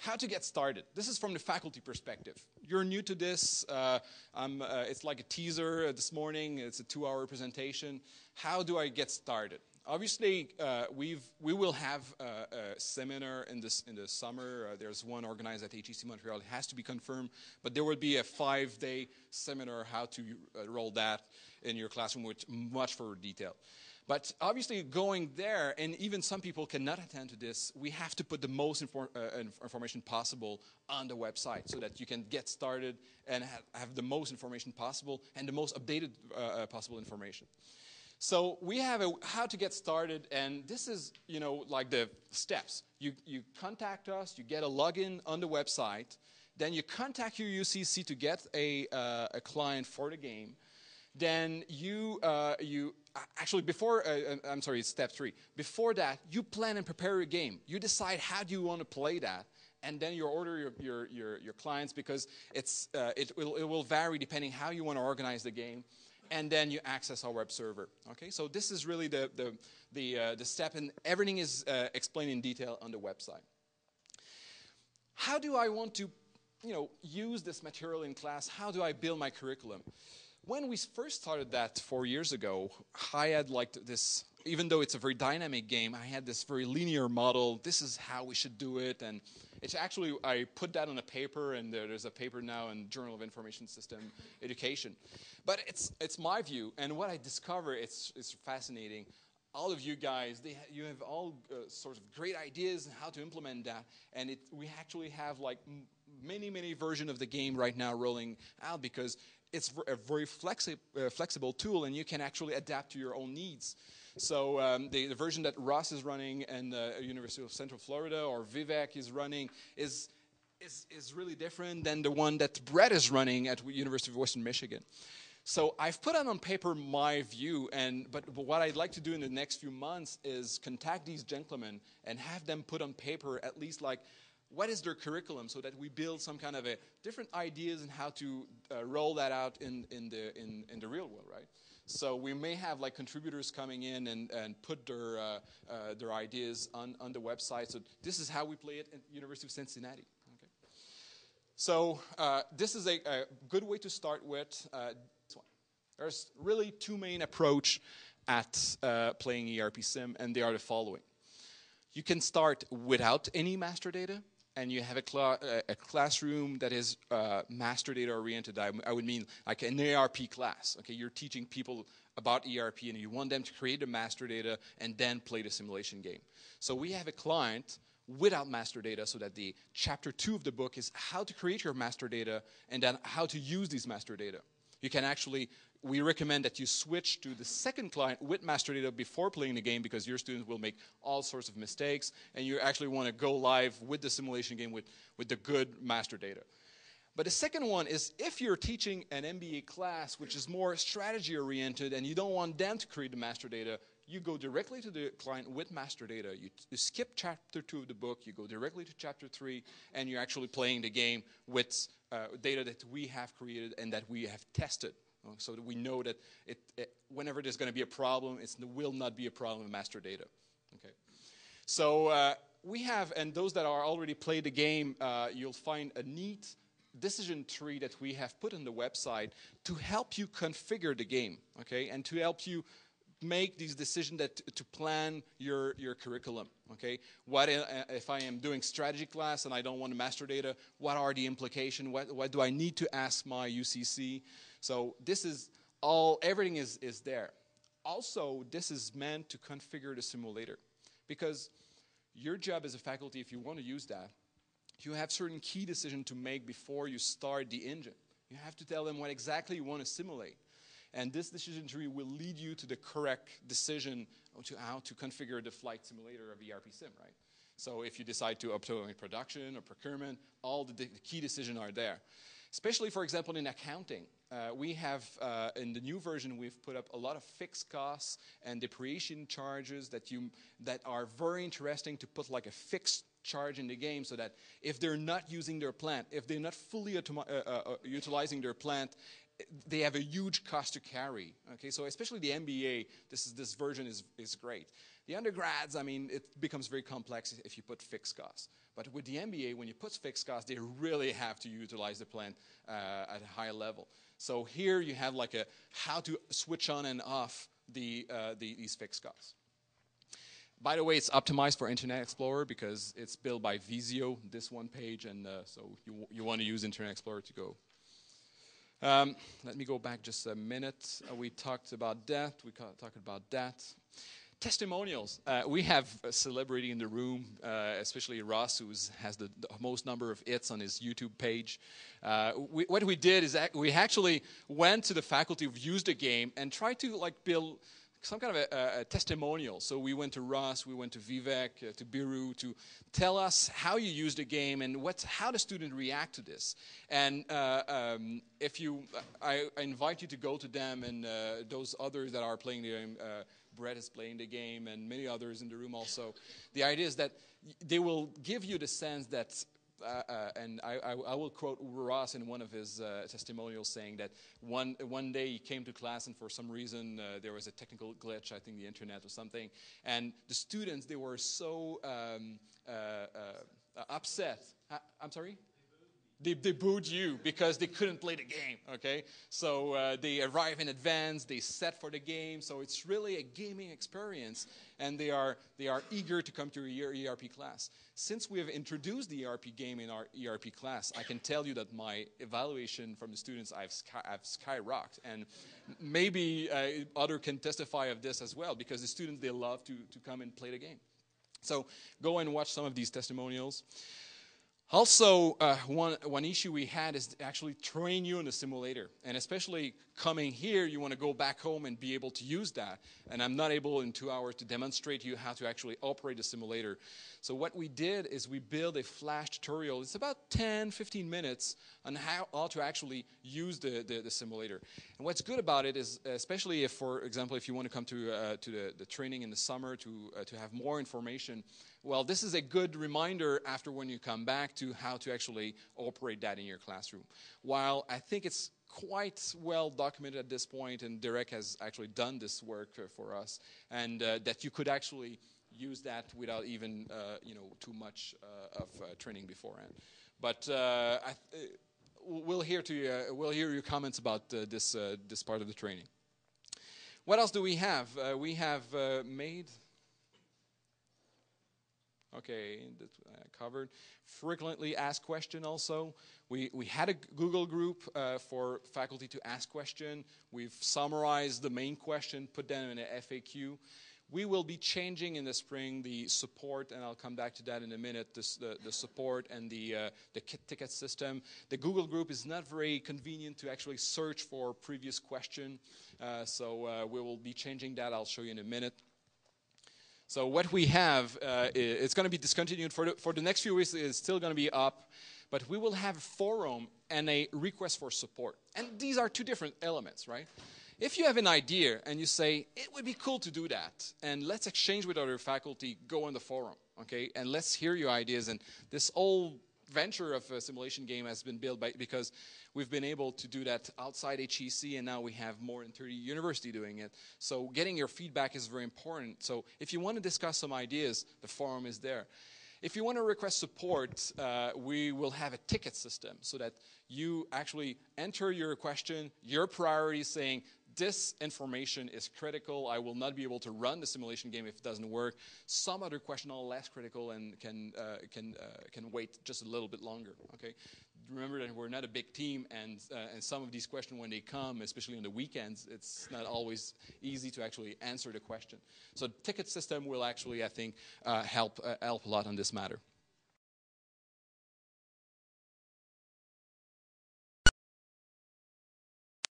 how to get started. This is from the faculty perspective. You're new to this. It's like a teaser this morning. It's a 2-hour presentation. How do I get started? Obviously, we will have a seminar in the summer. There's one organized at HEC Montreal. It has to be confirmed. But there will be a 5-day seminar how to roll that in your classroom with much further detail. But obviously, going there, and even some people cannot attend to this, we have to put the most information possible on the website so that you can get started and have the most information possible and the most updated possible information. So we have a how to get started, and this is, like the steps. You contact us, you get a login on the website, then you contact your UCC to get a client for the game. Then it's step 3. Before that, you plan and prepare your game. You decide how do you want to play that, and then you order your clients because it will vary depending how you want to organize the game, and then you access our web server. Okay, so this is really the step, and everything is explained in detail on the website. How do I want to, use this material in class? How do I build my curriculum? When we first started that 4 years ago, I had this, even though it's a very dynamic game, I had this very linear model. This is how we should do it. And it's actually, I put that on a paper, and there's a paper now in Journal of Information System Education. But it's my view, and what I discover, it's fascinating. All of you guys, you have all sorts of great ideas on how to implement that. And we actually have many versions of the game right now rolling out because it's a very flexible tool, and you can actually adapt to your own needs. So the version that Ross is running and the University of Central Florida or Vivek is running is really different than the one that Brett is running at University of Western Michigan. So I've put on paper my view, but what I'd like to do in the next few months is contact these gentlemen and have them put on paper at least what is their curriculum, so that we build some kind of different ideas on how to roll that out in the real world, right? So we may have contributors coming in and put their ideas on the website. So this is how we play it at University of Cincinnati. Okay. So this is a good way to start with. This one. There's really 2 main approaches at playing ERP Sim, and they are the following. You can start without any master data, and you have a classroom that is master data oriented. I would mean like an ERP class. Okay, you're teaching people about ERP, and you want them to create the master data and then play the simulation game. So we have a client without master data, so that the chapter 2 of the book is how to create your master data and then how to use these master data. You can actually, we recommend that you switch to the second client with master data before playing the game, because your students will make all sorts of mistakes, and you actually want to go live with the simulation game with the good master data. But the second one is if you're teaching an MBA class, which is more strategy oriented, and you don't want them to create the master data, you go directly to the client with master data. You skip chapter 2 of the book, you go directly to chapter 3, and you're actually playing the game with data that we have created and that we have tested. So that we know that whenever there's going to be a problem, it will not be a problem with master data. Okay. So we have, and those that are already played the game, you'll find a neat decision tree that we have put on the website to help you configure the game, okay, and to help you make these decisions to plan your curriculum, okay? What if I am doing strategy class and I don't want to master data? What are the implications? What do I need to ask my UCC? So this is all, everything is there. Also, this is meant to configure the simulator, because your job as a faculty, if you want to use that, you have certain key decisions to make before you start the engine. You have to tell them what exactly you want to simulate. And this decision tree will lead you to the correct decision to how to configure the flight simulator of ERP Sim, right? So if you decide to optimize production or procurement, all the key decisions are there. Especially, for example, in accounting. We have, in the new version, we've put up a lot of fixed costs and depreciation charges that are very interesting to put like a fixed charge in the game, so that if they're not using their plant, if they're not fully utilizing their plant, they have a huge cost to carry. Okay, so especially the MBA, this version is great. The undergrads, I mean, it becomes very complex if you put fixed costs. But with the MBA, when you put fixed costs, they really have to utilize the plan at a high level. So here you have like how to switch on and off these fixed costs. By the way, it's optimized for Internet Explorer because it's built by Visio, this one page, and so you want to use Internet Explorer to go. Let me go back just a minute. We talked about that. Testimonials. We have a celebrity in the room, especially Ross, who has the most number of hits on his YouTube page. What we did is we actually went to the faculty who've used the game and tried to like build some kind of a testimonial. So we went to Ross, we went to Vivek, to Biru to tell us how you use the game and how the student react to this. And I invite you to go to them and those others that are playing the game. Brett is playing the game and many others in the room also. The idea is that they will give you the sense that, and I will quote Ross in one of his testimonials saying that one day he came to class and for some reason there was a technical glitch, I think the internet or something, and the students, they were so upset. I'm sorry? They booed you because they couldn't play the game, okay? So they arrive in advance, they set for the game, so it's really a gaming experience, and they are eager to come to your ERP class. Since we have introduced the ERP game in our ERP class, I can tell you that my evaluation from the students, I've skyrocketed, and maybe others can testify of this as well, because the students, they love to come and play the game. So go and watch some of these testimonials. Also, one issue we had is to actually train you in the simulator. And especially coming here, you want to go back home and be able to use that. And I'm not able in 2 hours to demonstrate to you how to actually operate the simulator. So what we did is we built a flash tutorial. It's about 10, 15 minutes on how to actually use the simulator. And what's good about it is, especially if, for example, if you want to come to the training in the summer to have more information, well, this is a good reminder after when you come back to how to actually operate that in your classroom. While I think it's quite well documented at this point, and Derek has actually done this work for us, and that you could actually use that without even too much of training beforehand. But we'll hear your comments about this part of the training. What else do we have? We have made. Okay, that's covered. Frequently asked question also. We had a Google group for faculty to ask question. We've summarized the main question, put them in an FAQ. We will be changing in the spring the support, and I'll come back to that in a minute, the support and the ticket system. The Google group is not very convenient to actually search for previous question, so we will be changing that. I'll show you in a minute. So what we have, it's going to be discontinued for the next few weeks. It's still going to be up, but we will have a forum and a request for support. And these are two different elements, right? If you have an idea and you say, it would be cool to do that, and let's exchange with other faculty, go on the forum, okay? And let's hear your ideas. And this whole venture of a simulation game has been built because we've been able to do that outside HEC, and now we have more than 30 universities doing it. So getting your feedback is very important. So if you want to discuss some ideas, the forum is there. If you want to request support, we will have a ticket system so that you actually enter your question, your priorities, saying, this information is critical. I will not be able to run the simulation game if it doesn't work. Some other questions are less critical and can wait just a little bit longer. Okay. Remember that we're not a big team, and some of these questions, when they come, especially on the weekends, it's not always easy to actually answer the question. So the ticket system will actually, I think, help a lot on this matter.